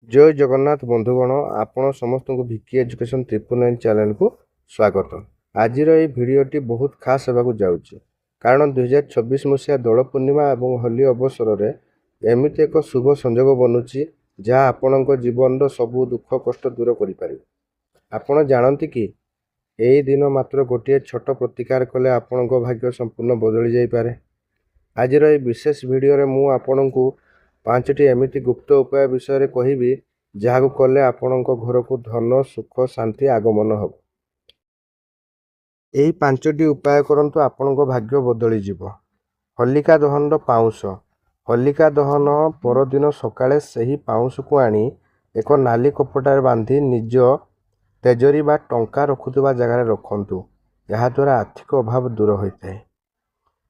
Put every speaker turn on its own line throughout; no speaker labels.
जय जगन्नाथ बंधुगण आपण समस्त को भिकी एजुकेशन 999 चैनल को स्वागत। आज भिडटी बहुत खास होगा जाऊँगी कारण 2026 मसीहा दोल पूर्णिमा और होली अवसर में एमती एक शुभ संजोग बनूची जहाँ आपण जीवन सबू दुख कष्ट दूर कर आपण जानती कि यही दिन मात्र गोटे छोट प्रतिकार कले आपण भाग्य संपूर्ण बदली जापे। आज विशेष भिडियो मु आपण को 5टी एमती गुप्त उपाय विषय कहबी जहाँ कले आपण घर को धन सुख शांति आगमन हम। यही 5टी उपाय करंतु आपण भाग्य बदली जीव। होलिका दहन पाउंस। होलिका दहन परदिन सकाळे सही पाउंस को आनी एक नाली कपड़ार बांधी निज तेजरी बा टंका रखुवा जगार रखंतु। यह द्वारा आर्थिक अभाव दूर होता है।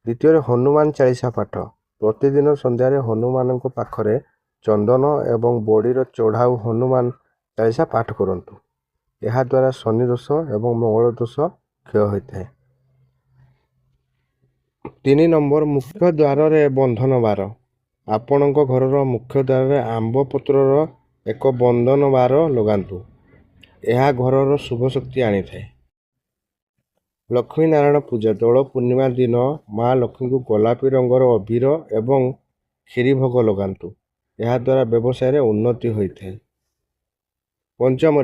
द्वितीय हनुमान चालीसा पाठ। प्रतिदिन संध्यारे हनुमान पाखरे चंदन एवं बड़ीर चढ़ाऊ हनुमान चालीसा पाठ करंतु। यह द्वारा शनि दोष एवं मंगल दोष क्षय होता है। 3 नंबर मुख्य द्वार रे बंधन बार। आपण घर मुख्य द्वार रे आंब पत्रर एक बंधन बार लगांतु। यह घर शुभ शक्ति आनी थाए। लक्ष्मी नारायण पूजा। दोल पूर्णिमा दिन माँ लक्ष्मी को गोलापी रंगर अबीर एवं क्षीरी भोग लगांतु। यह द्वारा व्यवसाय रे उन्नति होता है। पंचम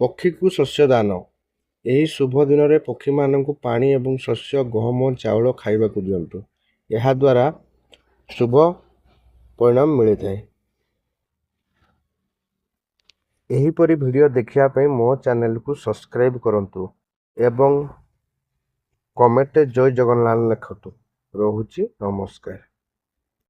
पक्षी को शस्य दान। यही शुभ दिन में पक्षी मान को पानी एवं शस्य गहम चाउल खाइबा को दियंतु। यह द्वारा शुभ परिणाम मिलता है। एहीपरि वीडियो देखिया मो चैनल को सब्सक्राइब करंतु एवं कमेंट जय जगन्नाथ लिखतु। रहुछि नमस्कार।